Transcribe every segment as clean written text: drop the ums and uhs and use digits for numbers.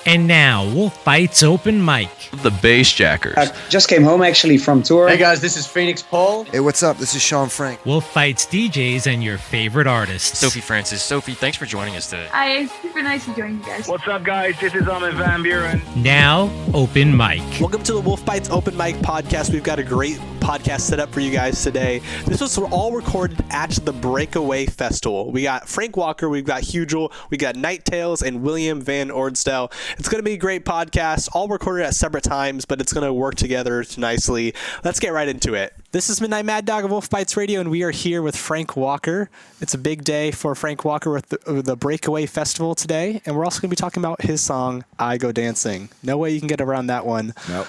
And now, WolfBytes Open Mic. The Bass Jackers. I just came home actually from tour. Hey guys, this is Phoenix Paul. Hey, what's up? This is Sean Frank. WolfBytes DJs and your favorite artists. Sophie Francis. Sophie, thanks for joining us today. Hi, it's super nice to join you guys. What's up, guys? This is Armin van Buren. Now, Open Mic. Welcome to the WolfBytes Open Mic podcast. We've got a great podcast set up for you guys today. This was all recorded at the Breakaway Festival. We got Frank Walker, we've got Hugel, we got Night Tales, and William Van Orsdel. It's going to be a great podcast, all recorded at separate times, but it's going to work together nicely. Let's get right into it. This is Midnight Maddog of WolfBytes Radio, and we are here with Frank Walker. It's a big day for Frank Walker with the Breakaway Festival today, and we're also going to be talking about his song, I Go Dancing. No way you can get around that one. Nope.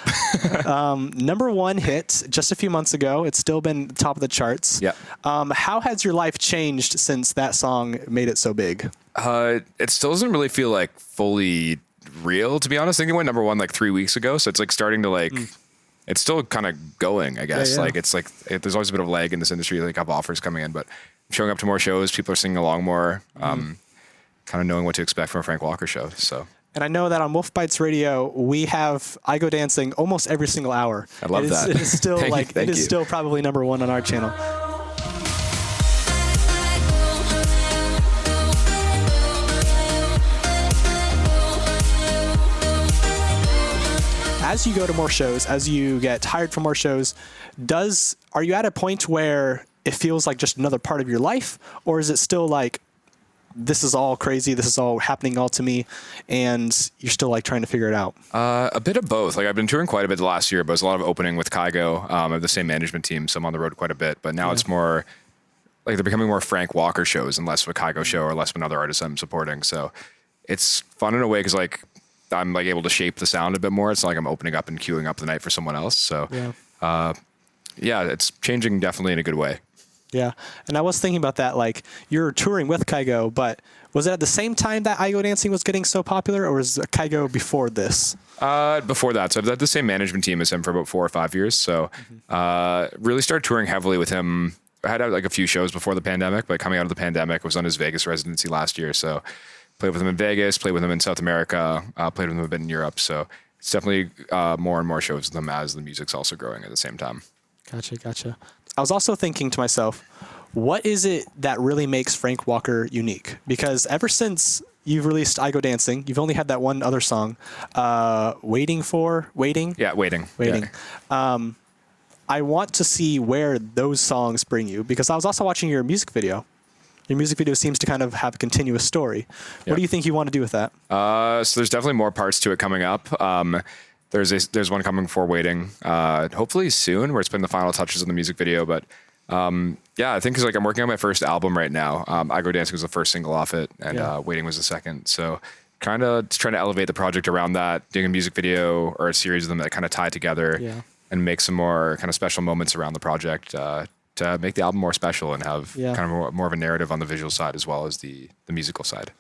Number one hit just a few months ago. It's still been top of the charts. Yeah. How has your life changed since that song made it so big? It still doesn't really feel like fully real, to be honest. I think it went number one like 3 weeks ago, so it's like starting to like it's still kind of going, I guess. Yeah. Like it's like there's always a bit of lag in this industry. Like I have offers coming in, but I'm showing up to more shows, people are singing along more, kind of knowing what to expect from a Frank Walker show. So And I know that on WolfBytes Radio, we have I Go Dancing almost every single hour. I love that. It is still Thank you. still probably number one on our channel. As you go to more shows, as you get hired for more shows, are you at a point where it feels like just another part of your life, or is it still like, this is all crazy, this is all happening all to me, and you're still like trying to figure it out? a bit of both. Like I've been touring quite a bit the last year, but it's a lot of opening with Kygo. I have the same management team, so I'm on the road quite a bit. But now it's more like they're becoming more Frank Walker shows and less of a Kygo show or less of another artist I'm supporting. So it's fun in a way because like I'm like able to shape the sound a bit more. It's not like I'm opening up and queuing up the night for someone else. So yeah, it's changing definitely in a good way. Yeah. And I was thinking about that, like you're touring with Kygo, but was it at the same time that I Go Dancing was getting so popular, or was Kygo before this? Before that. So I've had the same management team as him for about 4 or 5 years. So really started touring heavily with him. I had like a few shows before the pandemic, but coming out of the pandemic, I was on his Vegas residency last year. So played with him in Vegas, played with him in South America, played with him a bit in Europe. So it's definitely more and more shows with him as the music's also growing at the same time. Gotcha. I was also thinking to myself, what is it that really makes Frank Walker unique? Because ever since you've released I Go Dancing, you've only had that one other song, Waiting. Yeah, Waiting. Yeah. I want to see where those songs bring you, because I was also watching your music video. Your music video seems to kind of have a continuous story. What do you think you want to do with that? So there's definitely more parts to it coming up. There's one coming for Waiting, hopefully soon, where it's putting the final touches on the music video. But yeah, I think because like I'm working on my first album right now. I Go Dancing was the first single off it, and Waiting was the second. So kind of trying to elevate the project around that, doing a music video or a series of them that kind of tie together and make some more kind of special moments around the project to make the album more special and have kind of more of a narrative on the visual side as well as the musical side.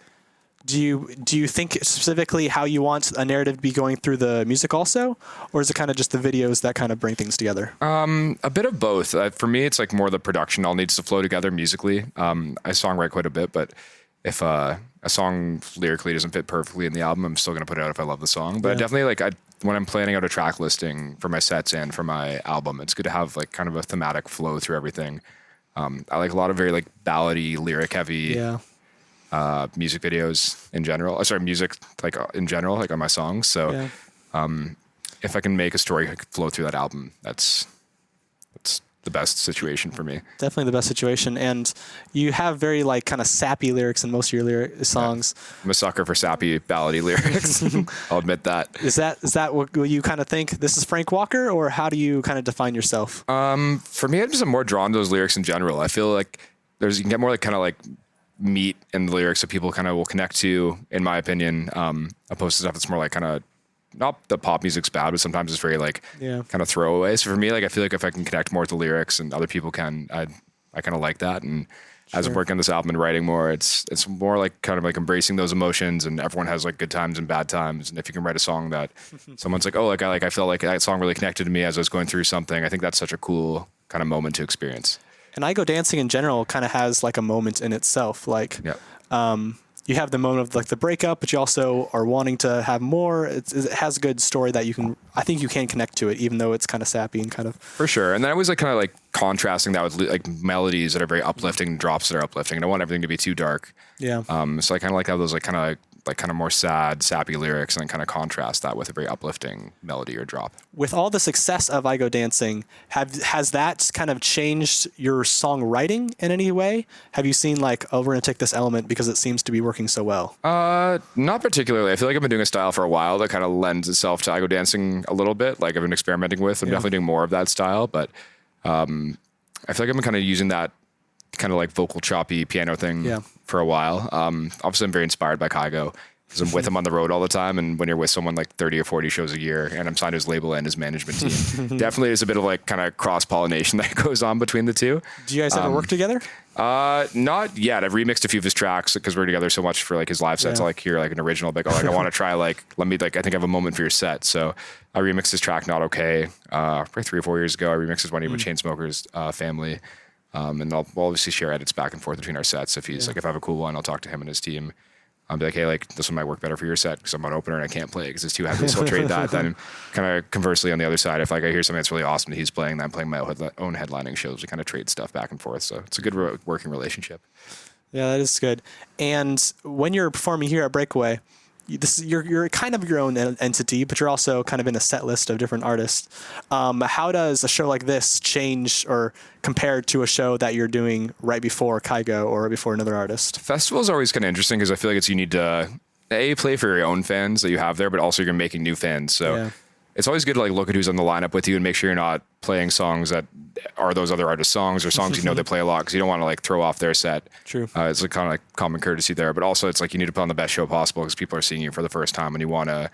Do you think specifically how you want a narrative to be going through the music also, or is it kind of just the videos that kind of bring things together? A bit of both. For me, it's like more the production all needs to flow together musically. I songwrite quite a bit, but if a song lyrically doesn't fit perfectly in the album, I'm still going to put it out if I love the song. But I definitely when I'm planning out a track listing for my sets and for my album, it's good to have like kind of a thematic flow through everything. I like a lot of very like ballady, lyric heavy music videos in general. Music like in general, like on my songs. So if I can make a story flow through that album, that's the best situation for me. Definitely the best situation. And you have very like kind of sappy lyrics in most of your songs. I'm a sucker for sappy ballady lyrics. I'll admit that. Is that what you kind of think this is Frank Walker, or how do you kind of define yourself? For me, I'm just more drawn to those lyrics in general. I feel like you can get more like kind of like meat in the lyrics that people kind of will connect to, in my opinion, opposed to stuff that's more like kind of, not that pop music's bad, but sometimes it's very like kind of throwaway. So for me, like I feel like if I can connect more with the lyrics and other people can, I kind of like that. And as I'm working on this album and writing more, it's more like kind of like embracing those emotions, and everyone has like good times and bad times. And if you can write a song that someone's like, oh, I felt like that song really connected to me as I was going through something, I think that's such a cool kind of moment to experience. And I Go Dancing in general kind of has like a moment in itself. Like, you have the moment of like the breakup, but you also are wanting to have more. It has a good story that I think you can connect to it, even though it's kind of sappy and kind of. For sure. And then I was like kind of like contrasting that with like melodies that are very uplifting, drops that are uplifting. I don't want everything to be too dark. Yeah. So I kind of like how those like kind of more sad, sappy lyrics, and then kind of contrast that with a very uplifting melody or drop. With all the success of I Go Dancing, has that kind of changed your songwriting in any way? Have you seen like, oh, we're going to take this element because it seems to be working so well? Not particularly. I feel like I've been doing a style for a while that kind of lends itself to I Go Dancing a little bit. Like I've been experimenting with. I'm definitely doing more of that style, but I feel like I've been kind of using that kind of like vocal choppy piano thing for a while. Obviously I'm very inspired by Kygo because I'm with him on the road all the time. And when you're with someone like 30 or 40 shows a year and I'm signed to his label and his management team, definitely there's a bit of like kind of cross pollination that goes on between the two. Do you guys ever work together? Not yet. I've remixed a few of his tracks because we're together so much for like his live sets. I like hear like an original, like, oh, like I want to try like, let me like, I think I have a moment for your set. So I remixed his track Not Okay, probably 3 or 4 years ago. I remixed his one with Chainsmokers Family. And we'll obviously share edits back and forth between our sets. If he's like, if I have a cool one, I'll talk to him and his team. I'll be like, hey, like this one might work better for your set because I'm an opener and I can't play because it's too heavy. So I'll trade that. Then kind of conversely on the other side, if like I hear something that's really awesome that he's playing, then I'm playing my own headlining shows. We kind of trade stuff back and forth. So it's a good working relationship. Yeah, that is good. And when you're performing here at Breakaway, you're kind of your own entity, but you're also kind of in a set list of different artists. How does a show like this change or compare to a show that you're doing right before Kygo or before another artist? Festivals are always kind of interesting because I feel like you need to play for your own fans that you have there, but also you're making new fans. So it's always good to like look at who's on the lineup with you and make sure you're not playing songs that are those other artists' songs or songs they play a lot because you don't want to like throw off their set. True. It's like kind of like common courtesy there, but also it's like you need to put on the best show possible because people are seeing you for the first time and you want to.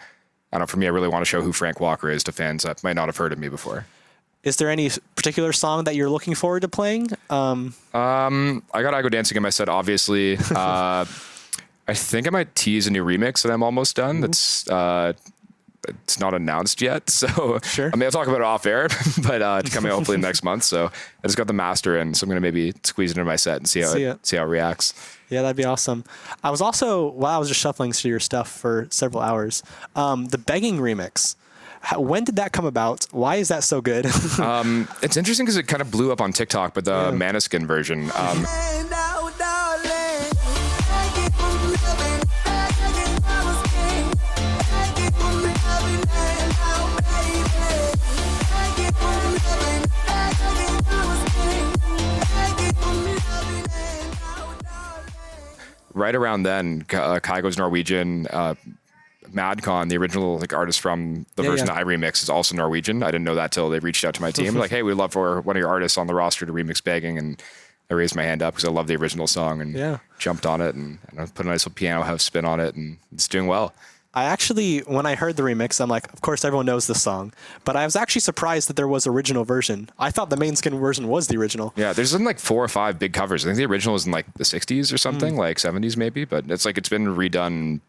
I don't know. For me, I really want to show who Frank Walker is to fans that might not have heard of me before. Is there any particular song that you're looking forward to playing? I got I Go Dancing in my set, obviously. I think I might tease a new remix that I'm almost done. That's it's not announced yet, so sure. I mean, I'll talk about it off air, but it's coming hopefully next month. So I just got the master in, so I'm gonna maybe squeeze it into my set and see how it reacts. Yeah, that'd be awesome. I was also, while I was just shuffling through your stuff for several hours, the Begging remix. When did that come about? Why is that so good? It's interesting because it kind of blew up on TikTok, but the Maneskin version. Right around then, Kygo's Norwegian. Maddog, the original like artist from the version that I remixed, is also Norwegian. I didn't know that till they reached out to my team. Like, hey, we'd love for one of your artists on the roster to remix Begging. And I raised my hand up because I love the original song and jumped on it and put a nice little piano house spin on it. And it's doing well. I actually, when I heard the remix, I'm like, of course everyone knows this song, but I was actually surprised that there was original version. I thought the main skin version was the original. Yeah, there's been like 4 or 5 big covers. I think the original was in like the 60s or something, like 70s maybe, but it's like it's been redone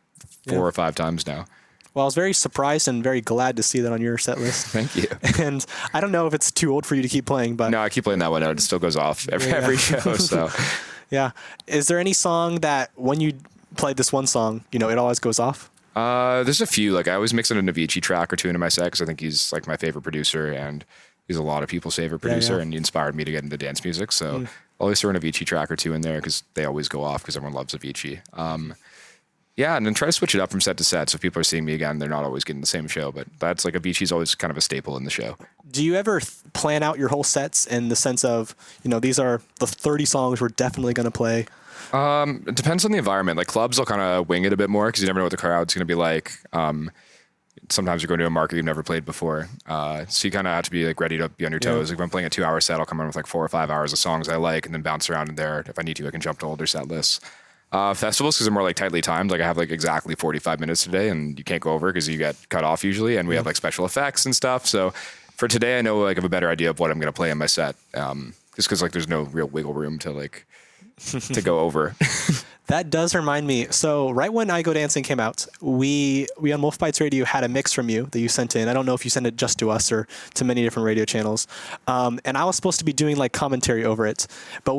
4 or 5 times now. Well, I was very surprised and very glad to see that on your set list. Thank you. And I don't know if it's too old for you to keep playing, but no, I keep playing that one out. It still goes off every show. So yeah, is there any song that when you play this one song, it always goes off? There's a few. Like I always mix in a Avicii track or two into my set because I think he's like my favorite producer and he's a lot of people's favorite producer and he inspired me to get into dance music. So I'll always throw an Avicii track or two in there because they always go off because everyone loves Avicii. And then try to switch it up from set to set. So if people are seeing me again, they're not always getting the same show, but that's like Avicii's always kind of a staple in the show. Do you ever plan out your whole sets in the sense of, these are the 30 songs we're definitely going to play? It depends on the environment. Like clubs will kind of wing it a bit more because you never know what the crowd's going to be like. Sometimes you're going to a market you've never played before. So you kind of have to be like ready to be on your toes. Like if I'm playing a 2-hour set, I'll come in with like 4 or 5 hours of songs I like and then bounce around in there. If I need to, I can jump to older set lists. Festivals, because they're more like tightly timed. Like I have like exactly 45 minutes today and you can't go over because you get cut off usually. And we have like special effects and stuff. So for today, I know like I have a better idea of what I'm going to play in my set. Just because like there's no real wiggle room to like to go over. That does remind me. So right when I Go Dancing came out, we on WolfBytes Radio had a mix from you that you sent in. I don't know if you sent it just to us or to many different radio channels. And I was supposed to be doing like commentary over it, but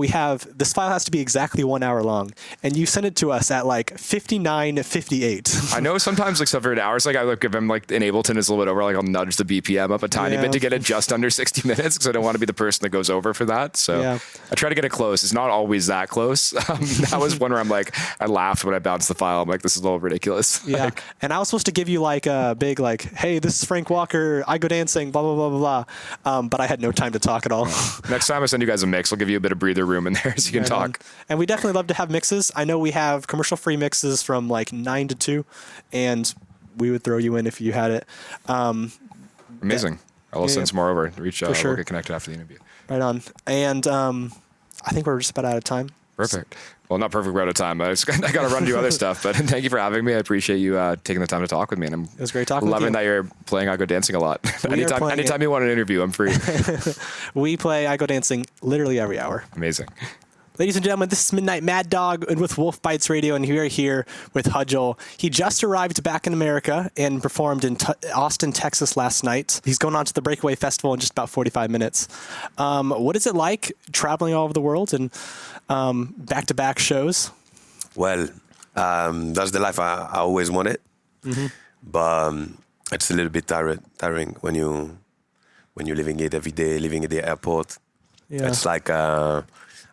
this file has to be exactly 1 hour long, and you sent it to us at like 59:58. I know sometimes like stuff for an hour, like I look if I'm like in Ableton is a little bit over, like I'll nudge the BPM up a tiny bit to get it just under 60 minutes because I don't want to be the person that goes over for that. So I try to get it close. It's not always that close. That was one where I'm like, I laughed when I bounced the file. I'm like, this is a little ridiculous. Yeah. Like, and I was supposed to give you like a big like, hey, this is Frank Walker, I Go Dancing, blah, blah, blah, blah, blah. But I had no time to talk at all. next time I send you guys a mix, I'll give you a bit of breather room in there so you can talk. And we definitely love to have mixes. I know we have commercial-free mixes from like 9 to 2, and we would throw you in if you had it. Amazing. I'll send some more over. For sure. We'll get connected after the interview. Right on. And I think we're just about out of time. Perfect. Well, not perfect. We're out of time. I got to run to do other stuff, but thank you for having me. I appreciate you taking the time to talk with me. And it was great talking with you. Loving that you're playing I Go Dancing a lot. Anytime you want an interview, I'm free. We play I Go Dancing literally every hour. Amazing. Ladies and gentlemen, this is Midnight Maddog and with WolfBytes Radio, and we are here with Hugel. He just arrived back in America and performed in Austin, Texas last night. He's going on to the Breakaway Festival in just about 45 minutes. What is it like traveling all over the world and back-to-back shows? Well, that's the life I always wanted. Mm-hmm. But it's a little bit tiring when you're living it every day, living at the airport. Yeah. It's like...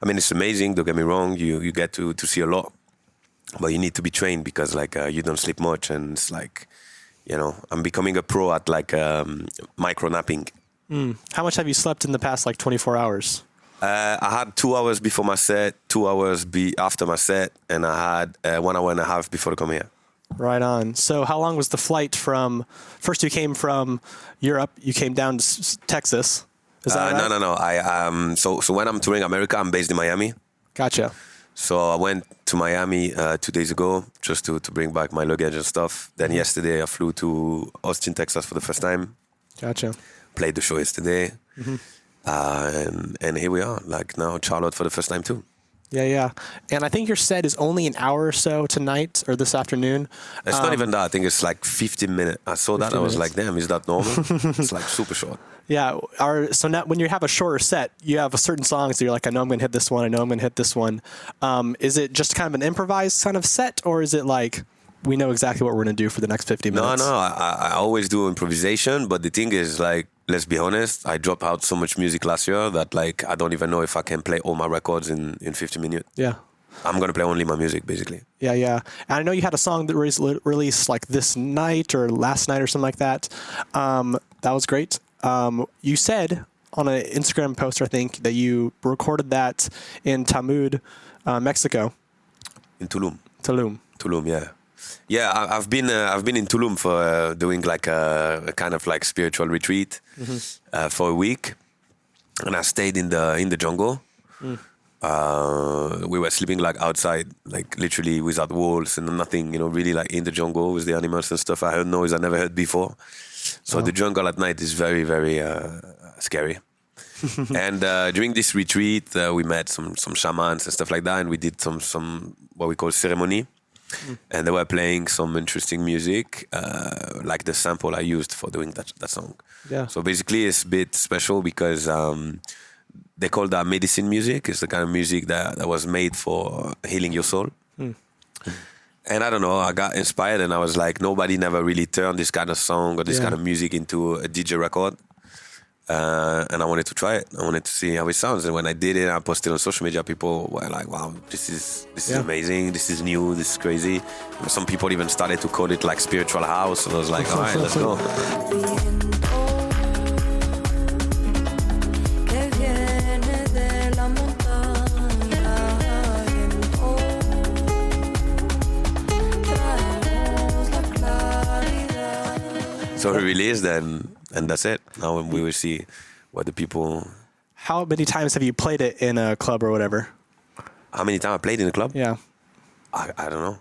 I mean, it's amazing. Don't get me wrong. You get to see a lot, but you need to be trained because like you don't sleep much, and it's like, I'm becoming a pro at like micro napping. How much have you slept in the past like 24 hours? I had 2 hours before my set, 2 hours after my set, and I had 1 hour and a half before to come here. Right on. So how long was the flight from? First, you came from Europe. You came down to Texas. Right? No. So when I'm touring America, I'm based in Miami. Gotcha. So I went to Miami 2 days ago just to bring back my luggage and stuff. Then yesterday I flew to Austin, Texas for the first time. Gotcha. Played the show yesterday. Mm-hmm. And here we are, like now Charlotte for the first time too. Yeah. And I think your set is only an hour or so tonight or this afternoon. It's not even that. I think it's like 15 minutes. I saw that. I was like, damn, is that normal? It's like super short. Yeah. So now when you have a shorter set, you have a certain songs that you're like, I know I'm going to hit this one. I know I'm going to hit this one. Is it just kind of an improvised kind of set, or is it like we know exactly what we're going to do for the next 50 minutes? No. I always do improvisation. But the thing is, like, let's be honest, I dropped out so much music last year that like I don't even know if I can play all my records in 50 minutes. Yeah. I'm going to play only my music, basically. Yeah. And I know you had a song that was released like this night or last night or something like that. That was great. You said on an Instagram post, I think, that you recorded that in Tamud, Mexico. In Tulum. Tulum, yeah. Yeah, I've been in Tulum for doing like a kind of like spiritual retreat for a week, and I stayed in the jungle. We were sleeping like outside, like literally without walls and nothing, really like in the jungle with the animals and stuff. I heard noise I never heard before. So the jungle at night is very, very scary. And during this retreat, we met some shamans and stuff like that, and we did some what we call ceremony. And they were playing some interesting music, like the sample I used for doing that song. Yeah. So basically, it's a bit special because they call that medicine music. It's the kind of music that was made for healing your soul. And I don't know, I got inspired and I was like, nobody never really turned this kind of song or this kind of music into a DJ record. And I wanted to try it. I wanted to see how it sounds. And when I did it, I posted on social media, people were like, wow, this is amazing. This is new. This is crazy. Some people even started to call it like spiritual house. And I was like, all right, let's go. So we released and that's it. Now we will see what the people... How many times have you played it in a club or whatever? How many times I played in a club? Yeah. I don't know.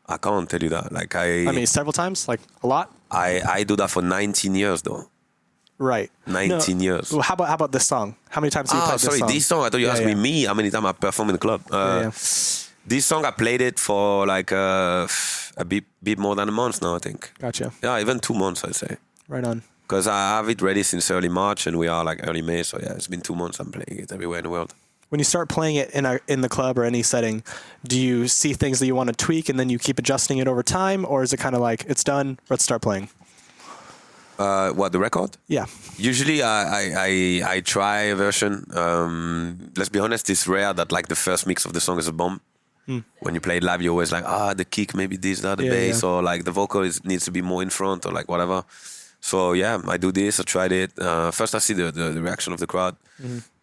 I can't tell you that. Like I mean, several times? Like a lot? I do that for 19 years though. Right. 19 years. Well, how about this song? How many times have you played this song? This song. I thought you asked me how many times I perform in the club. This song, I played it for like a bit more than a month now, I think. Gotcha. Yeah, even 2 months, I'd say. Right on. Because I have it ready since early March, and we are like early May. So yeah, it's been 2 months. I'm playing it everywhere in the world. When you start playing it in the club or any setting, do you see things that you want to tweak and then you keep adjusting it over time, or is it kind of like it's done, let's start playing? What, the record? Yeah. Usually I try a version. Let's be honest, it's rare that like the first mix of the song is a bomb. When you play it live, you're always like, the kick, maybe this, the bass, or like the vocal needs to be more in front, or like whatever. So yeah, I do this, I tried it. First I see the reaction of the crowd.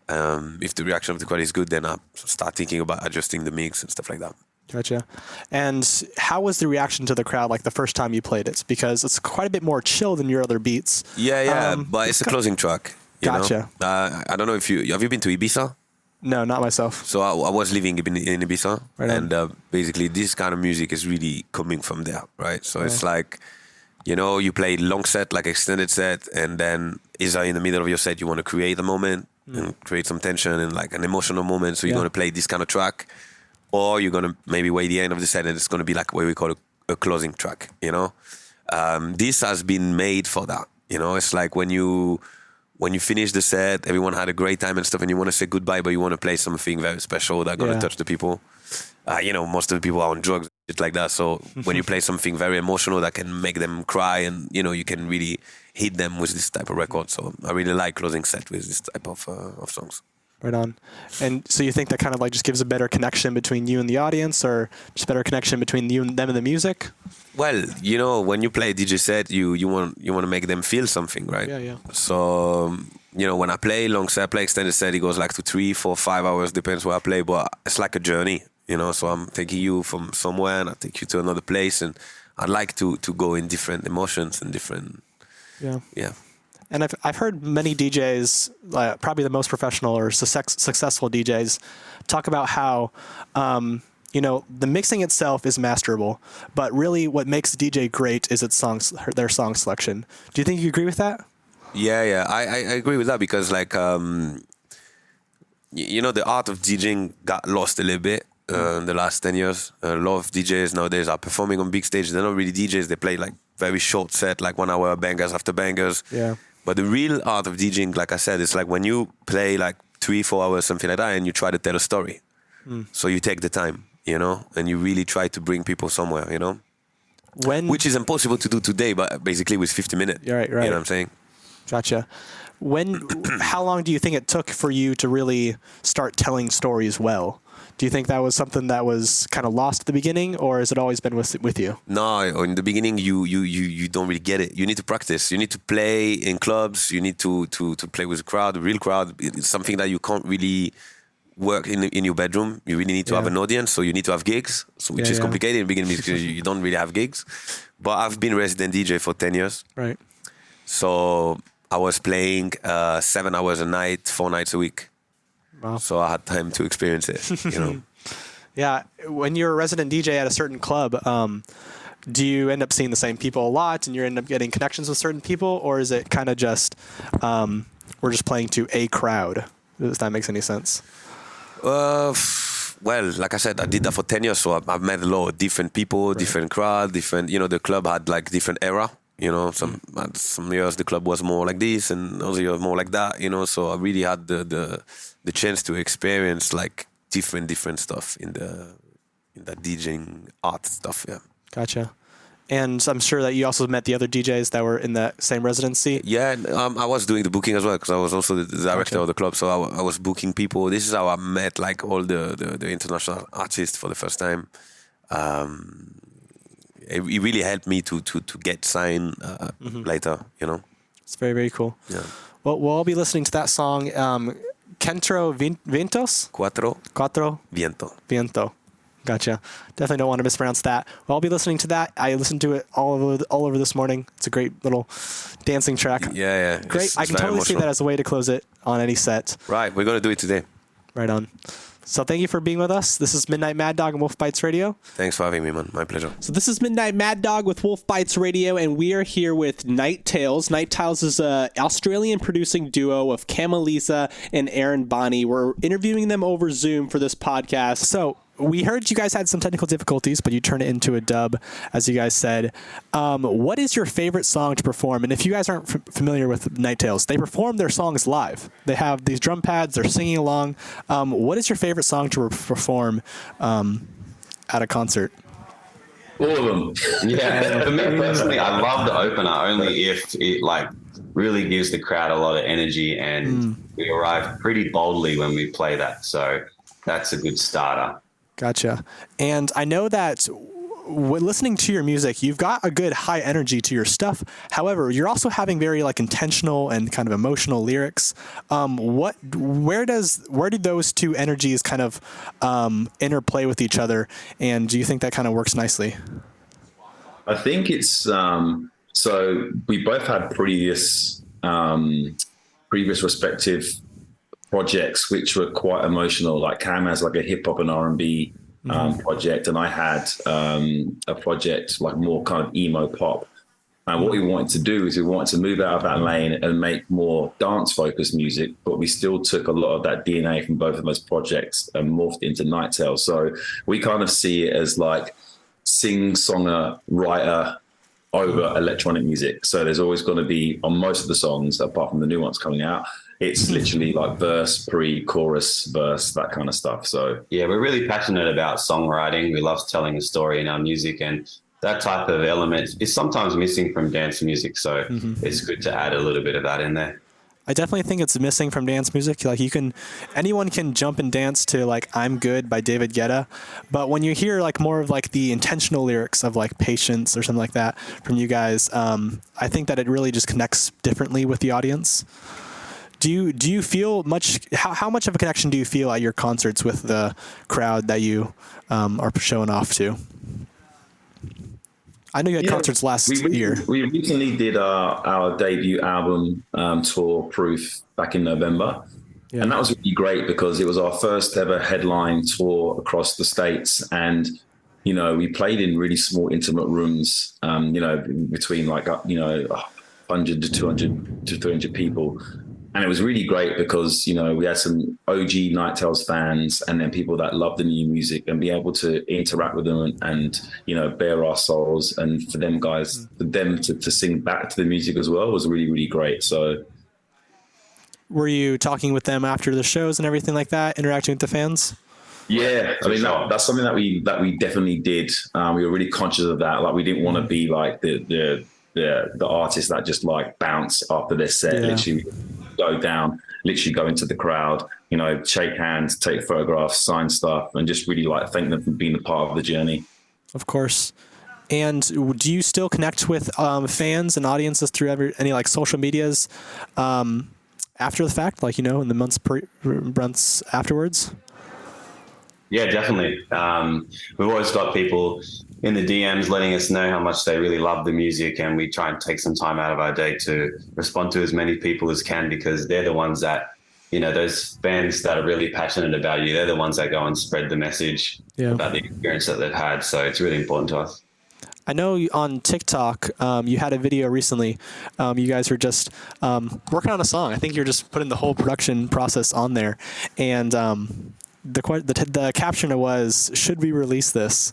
If the reaction of the crowd is good, then I start thinking about adjusting the mix and stuff like that. Gotcha. And how was the reaction to the crowd like the first time you played it? Because it's quite a bit more chill than your other beats. Yeah, but it's a closing track. Gotcha. I don't know if have you been to Ibiza? No, not myself. So I was living in Ibiza, right and basically this kind of music is really coming from there, right? So it's like, you play long set, like extended set, and then either in the middle of your set you want to create a moment and create some tension and like an emotional moment. So you're going to play this kind of track, or you're going to maybe wait the end of the set and it's going to be like what we call a closing track, This has been made for that, It's like when you finish the set, everyone had a great time and stuff, and you want to say goodbye, but you want to play something very special that's going to touch the people. Most of the people are on drugs, shit like that. So when you play something very emotional that can make them cry, and you can really hit them with this type of record. So I really like closing set with this type of songs. Right on. And so you think that kind of like just gives a better connection between you and the audience, or just better connection between you and them and the music? Well, when you play a DJ set, you want to make them feel something, right? Yeah. So, when I play long set, I play extended set, it goes like to 3, 4, 5 hours, depends where I play, but it's like a journey, So I'm taking you from somewhere and I take you to another place, and I'd like to go in different emotions and different... Yeah. And I've heard many DJs, probably the most professional or successful DJs, talk about how, the mixing itself is masterable, but really what makes a DJ great is their song selection. Do you think you agree with that? Yeah, I agree with that because like, the art of DJing got lost a little bit in the last 10 years. A lot of DJs nowadays are performing on big stage. They're not really DJs. They play like very short set, like 1 hour bangers after bangers. Yeah. But the real art of DJing, like I said, is like when you play like 3, 4 hours, something like that, and you try to tell a story. So you take the time, and you really try to bring people somewhere, Which is impossible to do today, but basically with 50 minutes. Yeah, right. You know what I'm saying? Gotcha. How long do you think it took for you to really start telling stories well? Do you think that was something that was kind of lost at the beginning, or has it always been with you? No, in the beginning you don't really get it. You need to practice. You need to play in clubs. You need to play with a crowd, a real crowd. It's something that you can't really work in your bedroom. You really need to have an audience, so you need to have gigs, which is complicated in the beginning because you don't really have gigs. But I've been resident DJ for 10 years. Right. So I was playing 7 hours a night, 4 nights a week. Wow. So I had time to experience it, Yeah. When you're a resident DJ at a certain club, do you end up seeing the same people a lot and you end up getting connections with certain people, or is it kind of just we're just playing to a crowd? If that makes any sense. Well, like I said, I did that for 10 years, so I've met a lot of different people, different crowd, different, the club had like different era. Some years the club was more like this, and other years more like that. So I really had the chance to experience like different stuff in that DJing art stuff. Yeah. Gotcha. And I'm sure that you also met the other DJs that were in that same residency. Yeah, I was doing the booking as well because I was also the director of the club. So I was booking people. This is how I met like all the international artists for the first time. It really helped me to get signed later, It's very, very cool. Yeah. Well, we'll all be listening to that song, Cuatro Vientos? Cuatro Viento. Gotcha. Definitely don't want to mispronounce that. Well, I'll be listening to that. I listened to it all over this morning. It's a great little dancing track. Yeah. Great. I can totally see that as a way to close it on any set. Right. We're going to do it today. Right on. So thank you for being with us. This is Midnight Maddog and WolfBytes Radio. Thanks for having me, man. My pleasure. So this is Midnight Maddog with WolfBytes Radio, and we are here with Night Tales. Night Tales is an Australian producing duo of Camelisa and Aaron Bonney. We're interviewing them over Zoom for this podcast. So we heard you guys had some technical difficulties, but you turned it into a dub, as you guys said. What is your favorite song to perform? And if you guys aren't familiar with Night Tales, they perform their songs live. They have these drum pads, they're singing along. What is your favorite song to perform at a concert? All of them. Yeah, for me personally, I love the opener only if it like really gives the crowd a lot of energy, and we arrive pretty boldly when we play that. So that's a good starter. Gotcha. And I know that listening to your music, you've got a good high energy to your stuff. However, you're also having very like intentional and kind of emotional lyrics. Where do those two energies kind of interplay with each other? And do you think that kind of works nicely? I think it's so we both had previous respective projects which were quite emotional. Like Cam has like a hip hop and R&B project, and I had a project like more kind of emo pop. And what we wanted to do is we wanted to move out of that lane and make more dance focused music, but we still took a lot of that DNA from both of those projects and morphed into Night Tales. So we kind of see it as like sing-songer, writer over electronic music. So there's always going to be, on most of the songs, apart from the new ones coming out, it's literally like verse, pre-chorus, verse, that kind of stuff. So yeah, we're really passionate about songwriting. We love telling a story in our music, and that type of element is sometimes missing from dance music. So it's good to add a little bit of that in there. I definitely think it's missing from dance music. Like anyone can jump and dance to like "I'm Good" by David Guetta, but when you hear like more of like the intentional lyrics of like "Patience" or something like that from you guys, I think that it really just connects differently with the audience. Do you feel much? How much of a connection do you feel at your concerts with the crowd that you are showing off to? I know you had concerts last year. We recently did our debut album tour, Proof, back in November. Yeah. And that was really great because it was our first ever headline tour across the States. And, you know, we played in really small, intimate rooms, you know, between like, you know, 100 to 200 to 300 people. And it was really great because, you know, we had some OG Night Tales fans and then people that love the new music, and be able to interact with them and you know, bare our souls, and for them to sing back to the music as well was really, really great. So were you talking with them after the shows and everything like that, interacting with the fans? Yeah, I mean, that's something that we definitely did. We were really conscious of that. Like, we didn't want to be like the artists that just like bounce after their set, literally go down, literally go into the crowd, you know, shake hands, take photographs, sign stuff, and just really like thank them for being a part of the journey. Of course. And do you still connect with fans and audiences through any like social medias after the fact, like, you know, in the months afterwards? Yeah, definitely. We've always got people in the DMs letting us know how much they really love the music, and we try and take some time out of our day to respond to as many people as can, because they're the ones that, you know, those fans that are really passionate about you, they're the ones that go and spread the message about the experience that they've had. So it's really important to us. I know on TikTok, you had a video recently. You guys were just working on a song. I think you're just putting the whole production process on there. And the caption was, "Should we release this?"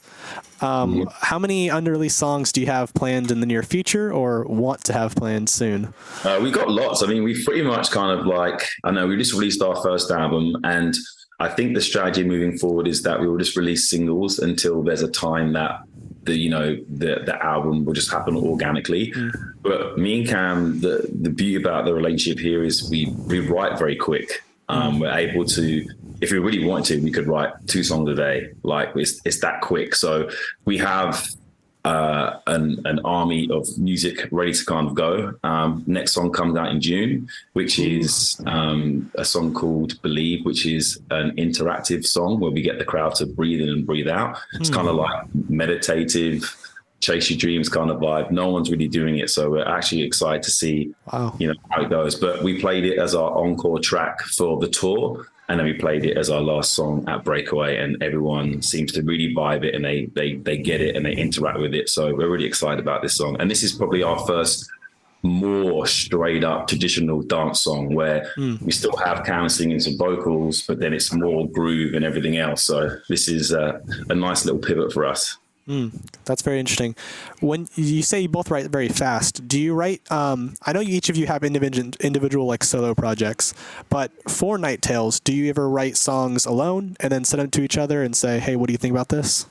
How many unreleased songs do you have planned in the near future or want to have planned soon? We got lots. I mean, we pretty much kind of like, I know we just released our first album, and I think the strategy moving forward is that we will just release singles until there's a time that the album will just happen organically. But me and Cam, the beauty about the relationship here is we write very quick. We're able to, if we really want to, we could write 2 songs a day. Like it's that quick. So we have an army of music ready to kind of go. Next song comes out in June, which is a song called Believe, which is an interactive song where we get the crowd to breathe in and breathe out. It's kind of like meditative, chase your dreams kind of vibe. No one's really doing it, so we're actually excited to see you know, how it goes. But we played it as our encore track for the tour, and then we played it as our last song at Breakaway, and everyone seems to really vibe it, and they get it and they interact with it. So we're really excited about this song, and this is probably our first more straight up traditional dance song where we still have Cam singing some vocals, but then it's more groove and everything else. So this is a nice little pivot for us. That's very interesting. When you say you both write very fast, do you write, I know each of you have individual like solo projects, but for Night Tales, do you ever write songs alone and then send them to each other and say, hey, what do you think about this?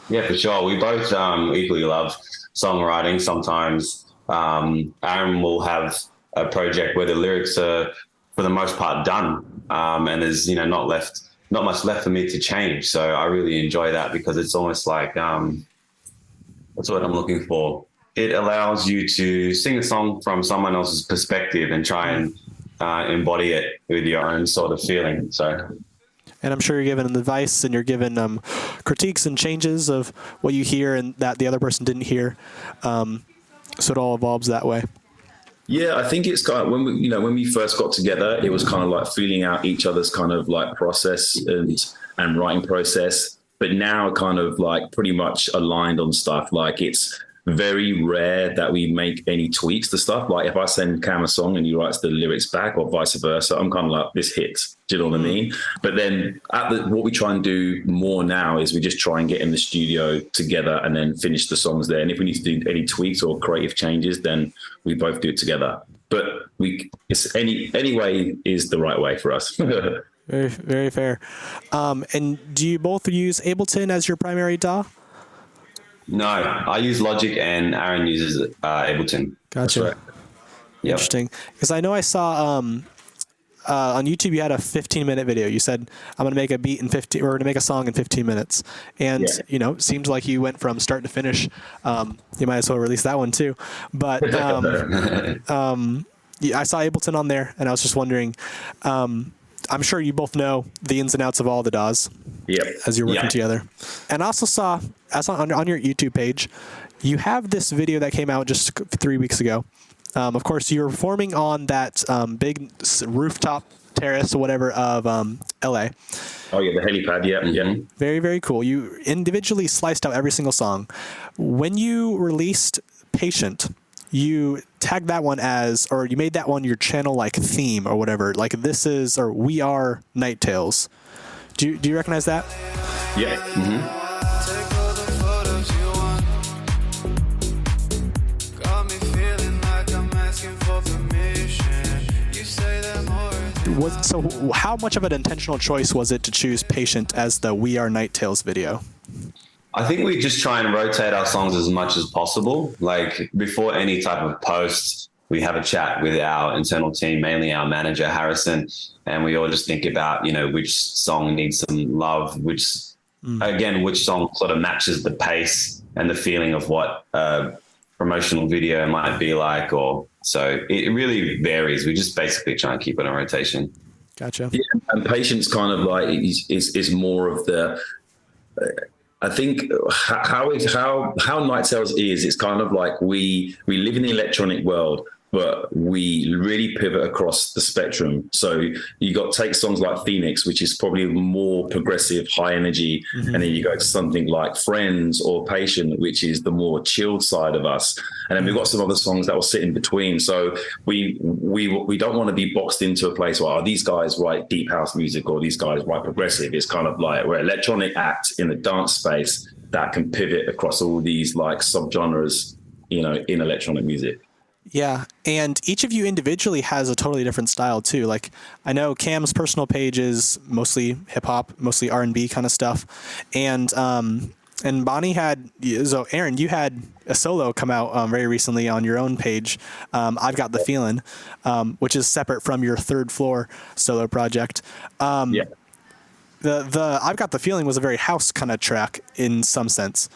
Yeah, for sure. We both equally love songwriting. Sometimes Aaron will have a project where the lyrics are, for the most part, done, and there's not much left for me to change. So I really enjoy that because it's almost like that's what I'm looking for. It allows you to sing a song from someone else's perspective and try and embody it with your own sort of feeling. So. And I'm sure you're given advice and you're given critiques and changes of what you hear and that the other person didn't hear. So it all evolves that way. Yeah, I think it's kind of when we first got together, it was kind of like feeling out each other's kind of like process and writing process. But now kind of like pretty much aligned on stuff. Like it's very rare that we make any tweaks to stuff. Like if I send Cam a song and he writes the lyrics back or vice versa, I'm kind of like, this hits. Do you know what I mean? But then what we try and do more now is we just try and get in the studio together and then finish the songs there. And if we need to do any tweaks or creative changes, then we both do it together. But it's any way is the right way for us. Very, very fair. And do you both use Ableton as your primary DAW? No, I use Logic and Aaron uses Ableton. Gotcha. Right. Yep. Interesting. Because I know I saw on YouTube you had a 15-minute video. You said, I'm going to make a beat in 15, or going to make a song in 15 minutes. And, seems like you went from start to finish. You might as well release that one too. But I saw Ableton on there and I was just wondering, I'm sure you both know the ins and outs of all the DAWs as you're working together. And I also saw, on your YouTube page, you have this video that came out just 3 weeks ago. Of course, you're performing on that big rooftop terrace or whatever of LA. Oh, yeah, the helipad, yeah. Very, very cool. You individually sliced out every single song. When you released Patient, you tagged that one or you made that one your channel like theme or whatever. Like we are Night Tales. Do you recognize that? Yeah. Mm-hmm. So how much of an intentional choice was it to choose Patient as the We Are Night Tales video? I think we just try and rotate our songs as much as possible. Like before any type of post, we have a chat with our internal team, mainly our manager, Harrison, and we all just think about, which song needs some love, which song sort of matches the pace and the feeling of what a promotional video might be like, so it really varies. We just basically try and keep it on rotation. Gotcha. Yeah, and Patience kind of like is more of the, I think how Night Tales is, it's kind of like we live in the electronic world, but we really pivot across the spectrum. So you take songs like Phoenix, which is probably more progressive, high energy. Mm-hmm. And then you go to something like Friends or Patient, which is the more chilled side of us. And then we've got some other songs that will sit in between. So we don't want to be boxed into a place where these guys write deep house music or these guys write progressive. It's kind of like we're an electronic act in the dance space that can pivot across all these like subgenres, in electronic music. Yeah, and each of you individually has a totally different style too. Like I know Cam's personal page is mostly hip hop, mostly R&B kind of stuff, and Bonnie Aaron, you had a solo come out very recently on your own page. I've Got the Feeling, which is separate from your Third Floor solo project. The I've Got the Feeling was a very house kind of track in some sense.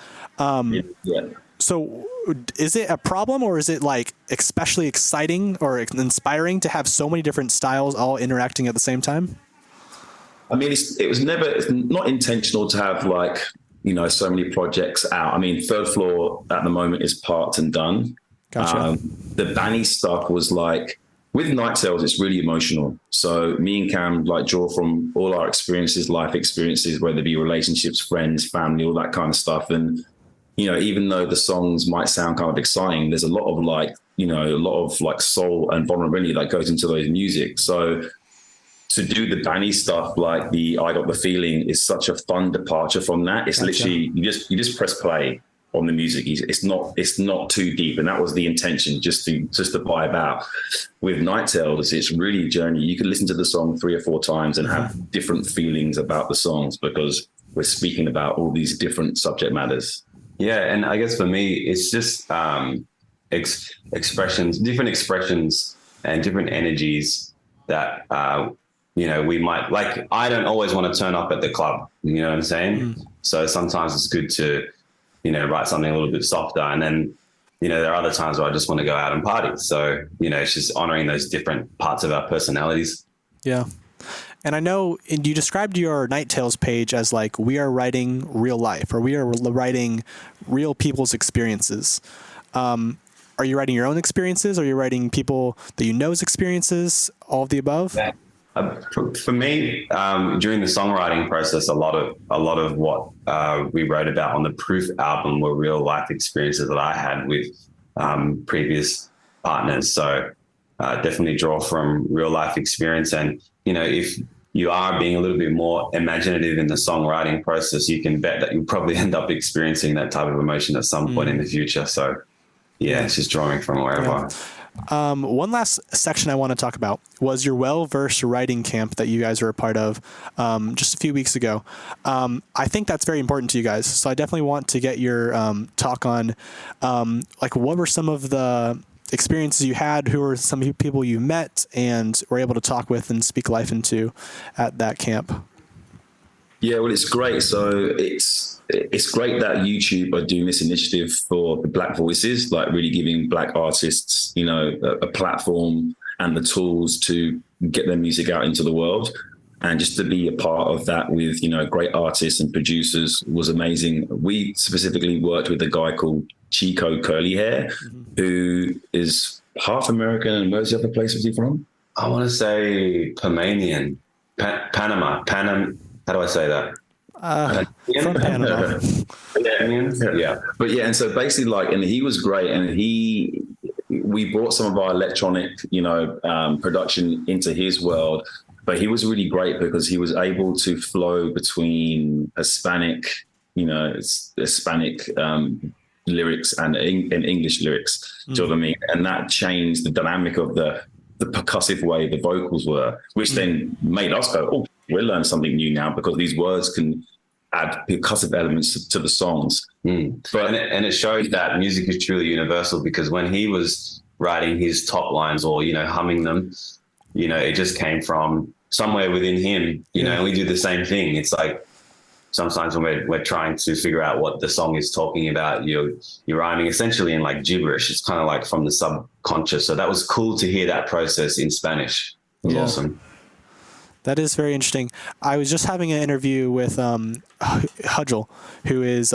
So is it a problem or is it like especially exciting or inspiring to have so many different styles all interacting at the same time? I mean, it's not intentional to have like, so many projects out. I mean, Third Floor at the moment is parked and done. Gotcha. The Banny stuff was like, with Night Tales, it's really emotional. So me and Cam like draw from all our experiences, life experiences, whether it be relationships, friends, family, all that kind of stuff. And, even though the songs might sound kind of exciting, there's a lot of like you know, a lot of like soul and vulnerability that goes into those music. So to do the Danny stuff, like the I Got the Feeling, is such a fun departure from that. It's literally you just press play on the music. It's not too deep, and that was the intention, just to vibe out. With Night Tales, it's really a journey. You can listen to the song 3 or 4 times and have different feelings about the songs, because we're speaking about all these different subject matters. Yeah, and I guess for me, it's just expressions, different expressions and different energies that you know, we might, like, I don't always want to turn up at the club, you know what I'm saying? So sometimes it's good to, you know, write something a little bit softer. And then, you know, there are other times where I just want to go out and party. So, you know, it's just honoring those different parts of our personalities. Yeah. And I know you described your Night Tales page as like, we are writing real life, or we are writing real people's experiences. Are you writing your own experiences? Are you writing people that you know's experiences? All of the above? Yeah. For me, during the songwriting process, a lot of what we wrote about on the Proof album were real life experiences that I had with previous partners. So definitely draw from real life experience. And, you know, if you are being a little bit more imaginative in the songwriting process, you can bet that you'll probably end up experiencing that type of emotion at some point in the future. So yeah, it's just drawing from wherever. Yeah. One last section I want to talk about was your well-versed writing camp that you guys were a part of just a few weeks ago. I think that's very important to you guys. So I definitely want to get your talk on like, what were some of the experiences you had? Who were some people you met and were able to talk with and speak life into at that camp? Yeah, well, it's great. So it's great that YouTube are doing this initiative for the Black voices, like really giving Black artists, you know, a platform and the tools to get their music out into the world. And just to be a part of that with, you know, great artists and producers was amazing. We specifically worked with a guy called Chico Curly Hair, who is half American. And where's the other place was he from? I want to say Panamanian, Panama. How do I say that? From Panama. Yeah. But yeah, and so basically, like, and he was great, and we brought some of our electronic, you know, production into his world, but he was really great because he was able to flow between Hispanic, you know, Hispanic lyrics and English lyrics. Do you know what I mean? And that changed the dynamic of the percussive way the vocals were, which then made us go, oh, we're learning something new now, because these words can add percussive elements to the songs. But and it showed that music is truly universal, because when he was writing his top lines or, you know, humming them, you know, it just came from somewhere within him, you know, and we do the same thing. It's like sometimes when we're trying to figure out what the song is talking about, you're rhyming essentially in like gibberish. It's kind of like from the subconscious. So that was cool to hear that process in Spanish. It was awesome. That is very interesting. I was just having an interview with Hugel, who is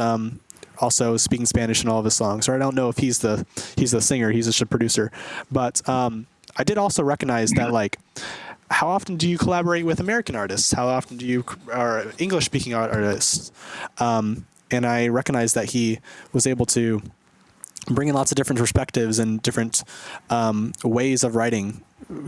also speaking Spanish in all of his songs. Or I don't know if he's the singer. He's just a producer. But I did also recognize that, like, how often do you collaborate with American artists? How often do you are English-speaking artists? And I recognize that he was able to bring in lots of different perspectives and different ways of writing,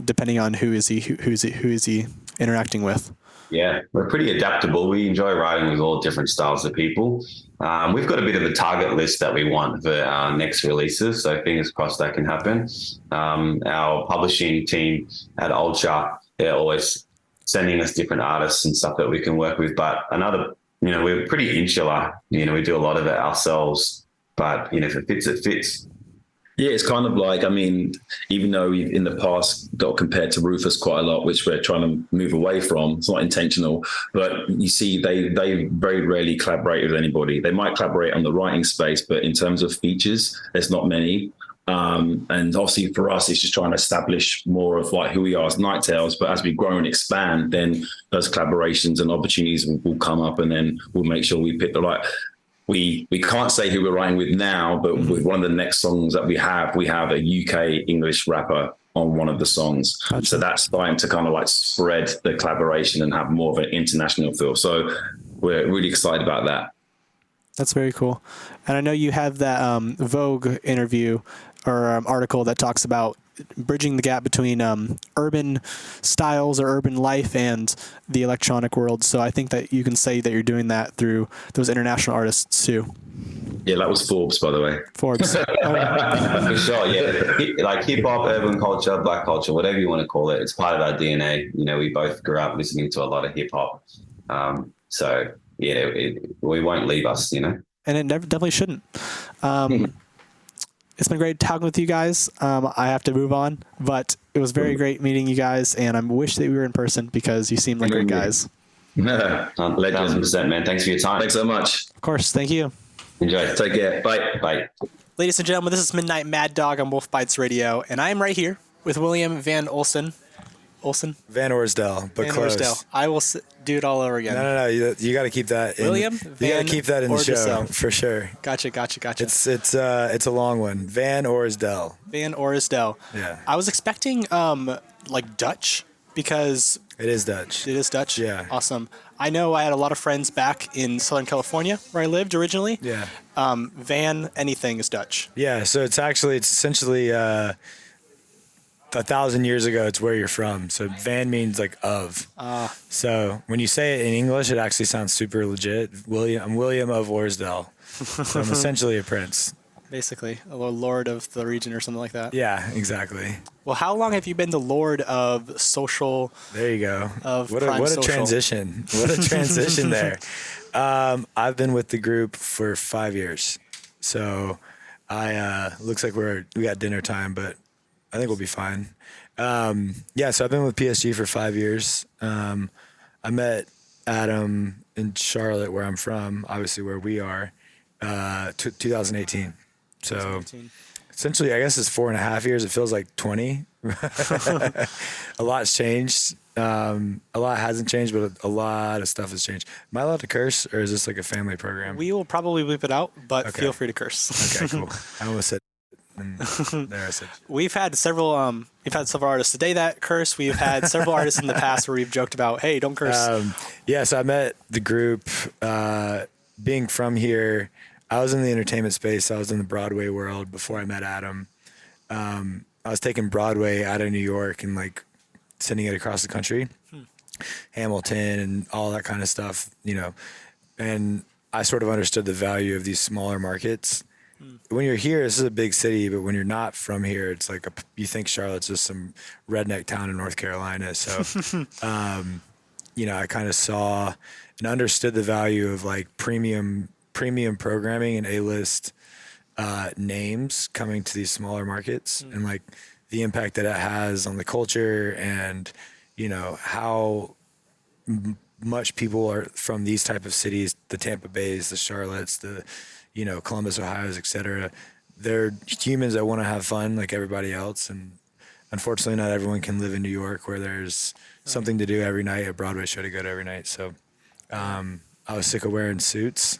depending on who is he interacting with. Yeah, we're pretty adaptable. We enjoy writing with all different styles of people. We've got a bit of a target list that we want for our next releases, so fingers crossed that can happen. Our publishing team at Ultra, they're always sending us different artists and stuff that we can work with. But you know, we're pretty insular. You know, we do a lot of it ourselves. But, you know, if it fits, it fits. Yeah, it's kind of like, I mean, even though we've in the past got compared to Rufus quite a lot, which we're trying to move away from, it's not intentional, but you see they very rarely collaborate with anybody. They might collaborate on the writing space, but in terms of features, there's not many. And obviously for us, it's just trying to establish more of like who we are as Night Tales. But as we grow and expand, then those collaborations and opportunities will come up, and then we'll make sure we pick the right. We can't say who we're writing with now, but with one of the next songs that we have a UK English rapper on one of the songs. Gotcha. So that's starting to kind of like spread the collaboration and have more of an international feel. So we're really excited about that. That's very cool. And I know you had that Vogue interview article that talks about bridging the gap between urban styles or urban life and the electronic world. So I think that you can say that you're doing that through those international artists too. Yeah, that was Forbes, by the way. Forbes. For sure, yeah. Like hip hop, urban culture, black culture, whatever you want to call it, it's part of our DNA. You know, we both grew up listening to a lot of hip hop. So yeah, we won't leave us, you know. And it definitely shouldn't. It's been great talking with you guys. I have to move on, but it was very great meeting you guys, and I wish that we were in person because you seem like great guys. 1,000%, man. Thanks for your time. Thanks so much. Of course. Thank you. Enjoy. Take care. Bye. Bye. Ladies and gentlemen, this is Midnight Mad Dog on WolfBytes Radio, and I am right here with William Van Olsen. Van Orsdel, but Van close. Orsdel. I will do it all over again. No. You got to keep that. William. You got to keep that in the show Orsdel. for sure. Gotcha. It's a long one. Van Orsdel. Van Orsdel. Yeah. I was expecting like Dutch because it is Dutch. It is Dutch. Yeah. Awesome. I know I had a lot of friends back in Southern California where I lived originally. Yeah. Van anything is Dutch. Yeah. So it's essentially 1,000 years ago, it's where you're from. So Van means like of. So when you say it in English, it actually sounds super legit. I'm William of Orsdel. So I'm essentially a prince. Basically, a lord of the region or something like that. Yeah, exactly. Well, how long have you been the lord of social? There you go. Of what Prime a Social? transition. What a transition there. I've been with the group for 5 years. So looks like we got dinner time, but I think we'll be fine. So I've been with PSG for 5 years. I met Adam in Charlotte, where I'm from, obviously where we are, 2018. So essentially, I guess it's 4.5 years. It feels like 20. A lot's changed. A lot hasn't changed, but a lot of stuff has changed. Am I allowed to curse, or is this like a family program? We will probably bleep it out, but Okay. feel free to curse. Okay, cool. I almost said. And there I said. We've had several artists today that curse. We've had several artists in the past where we've joked about, hey, don't curse. So I met the group. Being from here, I was in the entertainment space. I was in the Broadway world before I met Adam. I was taking Broadway out of New York and like sending it across the country, Hamilton and all that kind of stuff, you know. And I sort of understood the value of these smaller markets. When you're here, this is a big city, but when you're not from here, it's like you think Charlotte's just some redneck town in North Carolina. So, I kind of saw and understood the value of like premium programming and A-list names coming to these smaller markets and like the impact that it has on the culture and, you know, how much people are from these type of cities, the Tampa Bays, the Charlottes, the, you know, Columbus, Ohio's, et cetera. They're humans that want to have fun like everybody else. And unfortunately, not everyone can live in New York where there's something to do every night, a Broadway show to go to every night. So I was sick of wearing suits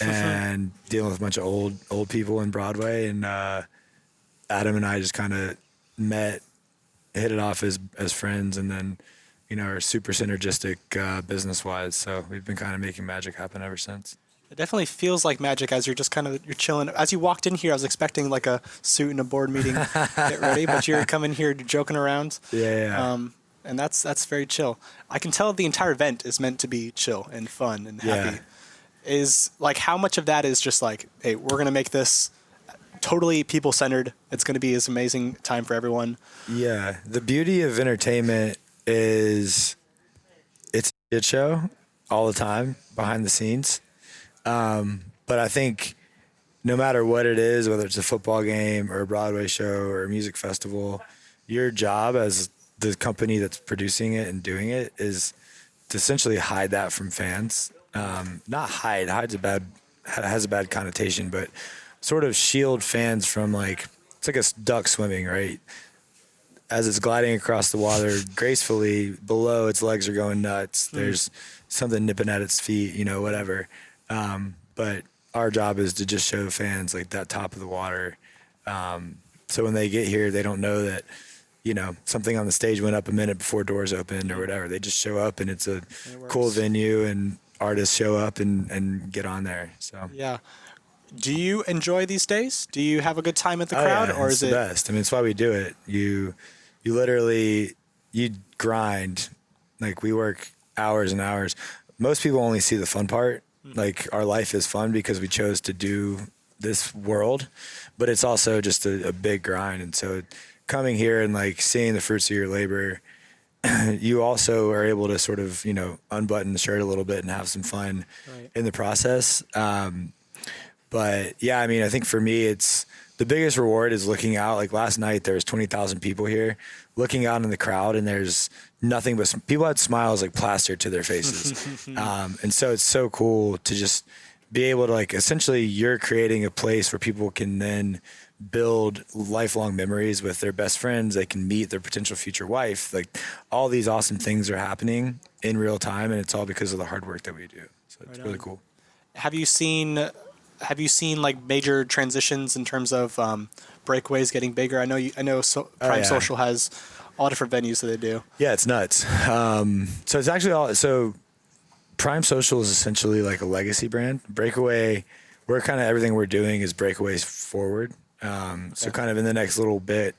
and dealing with a bunch of old people in Broadway. And Adam and I just kind of met, hit it off as friends, and then, you know, are super synergistic business-wise. So we've been kind of making magic happen ever since. It definitely feels like magic as you're chilling. As you walked in here, I was expecting like a suit and a board meeting, get ready, but you're coming here joking around. Yeah. And that's very chill. I can tell the entire event is meant to be chill and fun and happy. Is like, how much of that is just like, hey, we're going to make this totally people-centered. It's going to be this amazing time for everyone. Yeah. The beauty of entertainment is it's a shit show all the time behind the scenes. But I think no matter what it is, whether it's a football game or a Broadway show or a music festival, your job as the company that's producing it and doing it is to essentially hide that from fans. Not hide. Has a bad connotation, but sort of shield fans from like, it's like a duck swimming, right? As it's gliding across the water gracefully, below its legs are going nuts. There's something nipping at its feet, you know, whatever. But our job is to just show fans like that top of the water. So when they get here, they don't know that, you know, something on the stage went up a minute before doors opened or whatever. They just show up and it's a cool venue and artists show up and get on there. So yeah. Do you enjoy these days? Do you have a good time at the crowd, or is it's it the best? I mean, it's why we do it. You literally grind. Like, we work hours and hours. Most people only see the fun part. Like, our life is fun because we chose to do this world, but it's also just a big grind. And so coming here and like seeing the fruits of your labor, you also are able to sort of, unbutton the shirt a little bit and have some fun in the process. But yeah, I mean, I think for me, it's the biggest reward is looking out. Like last night, there was 20,000 people here, looking out in the crowd, and there's nothing but people had smiles like plastered to their faces. And so it's so cool to just be able to like, essentially you're creating a place where people can then build lifelong memories with their best friends. They can meet their potential future wife. Like all these awesome things are happening in real time, and it's all because of the hard work that we do. So it's really cool. Have you seen like major transitions in terms of breakaways getting bigger? I know Prime Social has all different venues that they do. Yeah, it's nuts. So it's actually Prime Social is essentially like a legacy brand. Breakaway, we're kind of everything we're doing is breakaways forward. So kind of in the next little bit,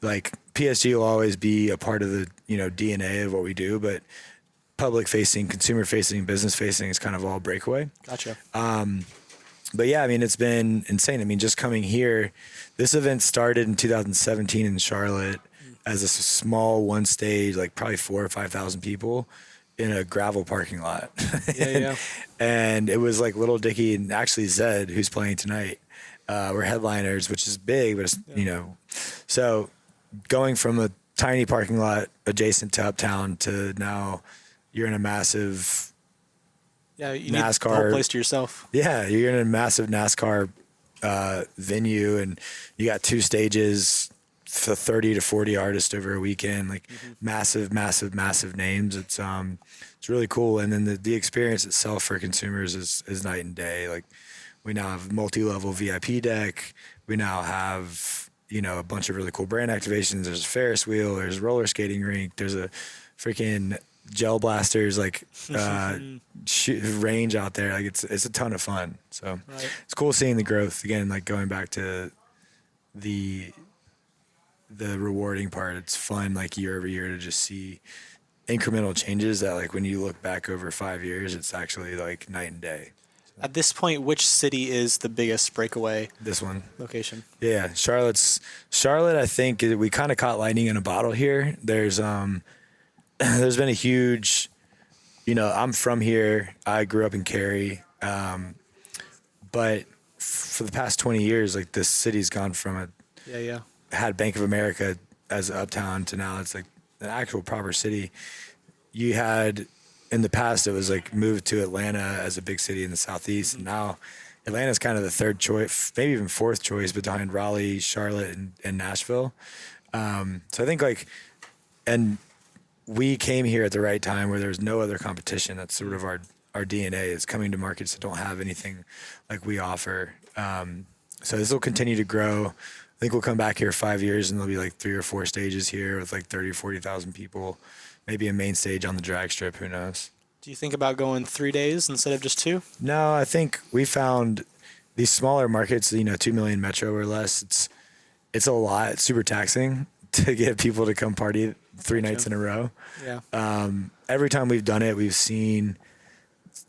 like PSG will always be a part of the DNA of what we do, but public facing, consumer facing, business facing is kind of all Breakaway. Gotcha. But yeah, I mean, it's been insane. I mean, just coming here, this event started in 2017 in Charlotte as a small one stage, like probably 4,000 or 5,000 people in a gravel parking lot. Yeah. And it was like Little Dicky and actually Zed, who's playing tonight, were headliners, which is big, but it's, so going from a tiny parking lot adjacent to Uptown to now you're in a massive you NASCAR need the whole place to yourself. Yeah, you're in a massive NASCAR venue, and you got 2 stages for 30 to 40 artists over a weekend, like massive names. It's really cool. And then the experience itself for consumers is night and day. Like we now have multi-level VIP deck. We now have, a bunch of really cool brand activations. There's a Ferris wheel, there's a roller skating rink, there's a freaking gel blasters, like range out there. Like it's a ton of fun. So it's cool seeing the growth again, like going back to the rewarding part. It's fun, like year over year, to just see incremental changes that, like, when you look back over 5 years, it's actually like night and day. So. At this point, which city is the biggest breakaway? This one. Location. Yeah, Charlotte. I think we kind of caught lightning in a bottle here. There's been a huge, I'm from here. I grew up in Cary, but for the past 20 years, like this city's gone from had Bank of America as uptown to now it's like an actual proper city. You had in the past, it was like moved to Atlanta as a big city in the Southeast. And now Atlanta's kind of the third choice, maybe even fourth choice behind Raleigh, Charlotte, and Nashville. So I think and we came here at the right time where there's no other competition. That's sort of our DNA, is coming to markets that don't have anything like we offer. So this will continue to grow. I think we'll come back here 5 years and there'll be like 3 or 4 stages here with like 30 or 40,000 people, maybe a main stage on the drag strip. Who knows? Do you think about going 3 days instead of just 2? No, I think we found these smaller markets, 2 million metro or less. It's a lot. It's super taxing to get people to come party 3 nights in a row. Yeah. Every time we've done it, we've seen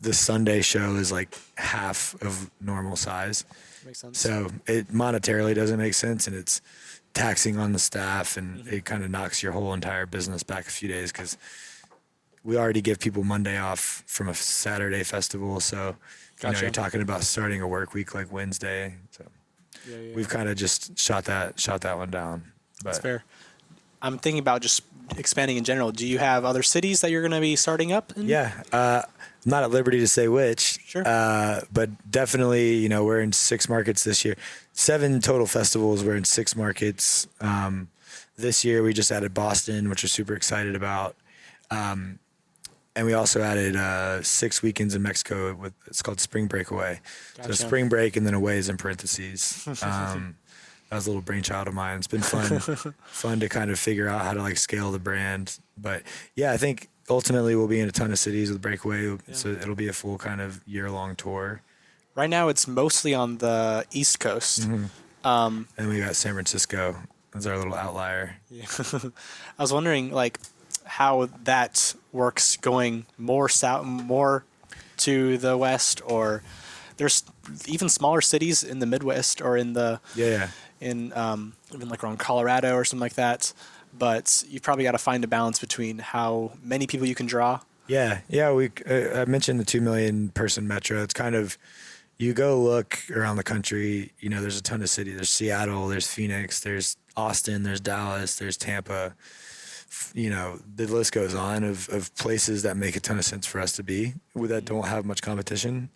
the Sunday show is like half of normal size. Makes sense. So it monetarily doesn't make sense, and it's taxing on the staff, and it kind of knocks your whole entire business back a few days because we already give people Monday off from a Saturday festival. So you're talking about starting a work week like Wednesday. So we've kind of just shot that one down. But that's fair. I'm thinking about just expanding in general. Do you have other cities that you're going to be starting up in? Yeah. I'm not at liberty to say which. Sure. But definitely, we're in 6 markets this year. 7 total festivals. We're in 6 markets. This year we just added Boston, which we're super excited about. And we also added 6 weekends in Mexico. It's called Spring Breakaway. Gotcha. So spring break and then away is in parentheses. That was a little brainchild of mine. It's been fun to kind of figure out how to like scale the brand. But yeah, I think ultimately we'll be in a ton of cities with Breakaway. So it'll be a full kind of year-long tour. Right now, it's mostly on the East Coast. And we got San Francisco as our little outlier. Yeah. I was wondering, like, how that works going more south, more to the west, or there's even smaller cities in the Midwest or in the even like around Colorado or something like that. But you probably got to find a balance between how many people you can draw. Yeah. I mentioned the 2 million person metro. It's kind of, you go look around the country, you know, there's a ton of cities. There's Seattle, there's Phoenix, there's Austin, there's Dallas, there's Tampa. You know, the list goes on of places that make a ton of sense for us to be, that don't have much competition.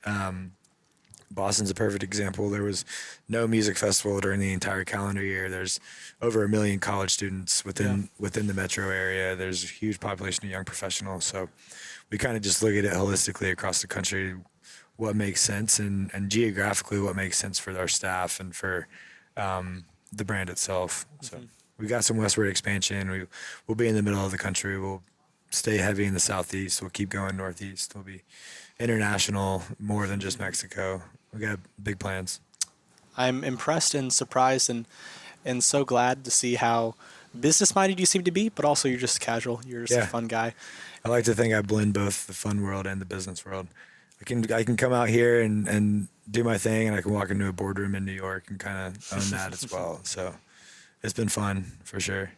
Boston's a perfect example. There was no music festival during the entire calendar year. There's over 1 million college students within the metro area. There's a huge population of young professionals. So we kind of just look at it holistically across the country, what makes sense, and geographically what makes sense for our staff and for the brand itself. So we got some westward expansion. We'll be in the middle of the country. We'll stay heavy in the southeast. We'll keep going northeast. We'll be international, more than just Mexico. We got big plans. I'm impressed and surprised and so glad to see how business-minded you seem to be, but also you're just casual. You're just a fun guy. I like to think I blend both the fun world and the business world. I can come out here and do my thing, and I can walk into a boardroom in New York and kind of own that as well. So it's been fun for sure.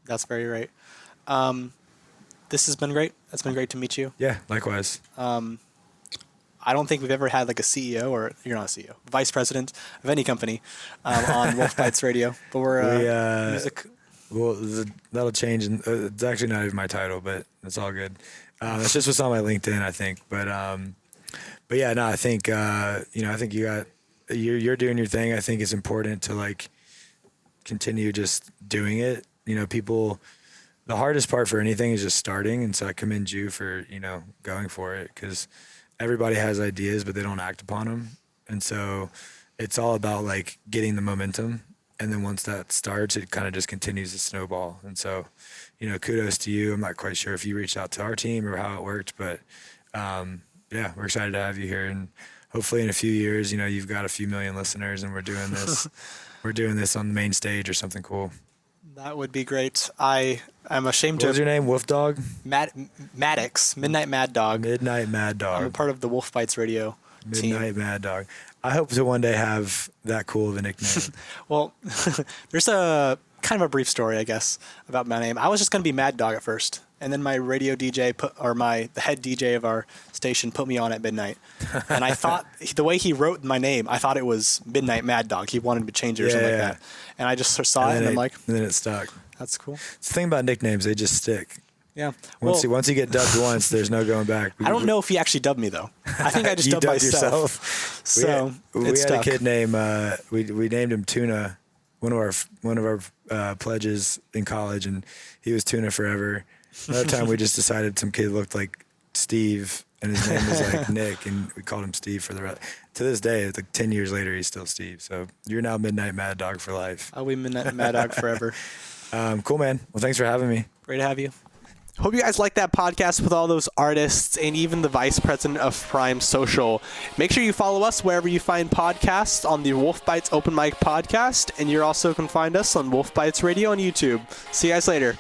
That's very right. This has been great. It's been great to meet you. Yeah, likewise. I don't think we've ever had like a CEO, or you're not a CEO, vice president of any company on WolfBytes Radio. But we're music. Well, that'll change, and it's actually not even my title, but it's all good. It's just what's on my LinkedIn, I think. But yeah, no, I think I think you're doing your thing. I think it's important to like continue just doing it. You know, people. The hardest part for anything is just starting, and so I commend you for going for it, because everybody has ideas, but they don't act upon them. And so it's all about like getting the momentum. And then once that starts, it kind of just continues to snowball. And so, kudos to you. I'm not quite sure if you reached out to our team or how it worked, but yeah, we're excited to have you here. And hopefully in a few years, you've got a few million listeners and we're doing this, on the main stage or something cool. That would be great. I'm ashamed to. What was your name? Wolf Dog? Maddox. Midnight Mad Dog. Midnight Mad Dog. I'm a part of the WolfBytes Radio team. Midnight Mad Dog. I hope to one day have that cool of a nickname. Well, there's a kind of a brief story, I guess, about my name. I was just going to be Mad Dog at first, and then my radio DJ the head DJ of our station put me on at midnight. And I thought the way he wrote my name, I thought it was Midnight Mad Dog. He wanted me to change it or something like that. And I just saw it, and I'm like, and then it stuck. That's cool. It's the thing about nicknames; they just stick. Yeah. Once you get dubbed once, there's no going back. I don't know if he actually dubbed me though. I think I just dubbed myself. So we had a kid named we named him Tuna, one of our pledges in college, and he was Tuna forever. Another time we just decided some kid looked like Steve, and his name was like Nick, and we called him Steve for the rest. To this day, like 10 years later, he's still Steve. So you're now Midnight Mad Dog for life. I'll be Midnight Mad Dog forever. Cool, man. Well, thanks for having me. Great to have you. Hope you guys like that podcast with all those artists and even the vice president of Prime Social. Make sure you follow us wherever you find podcasts on the WolfBytes Open Mic podcast, and you also can find us on WolfBytes Radio on YouTube. See you guys later.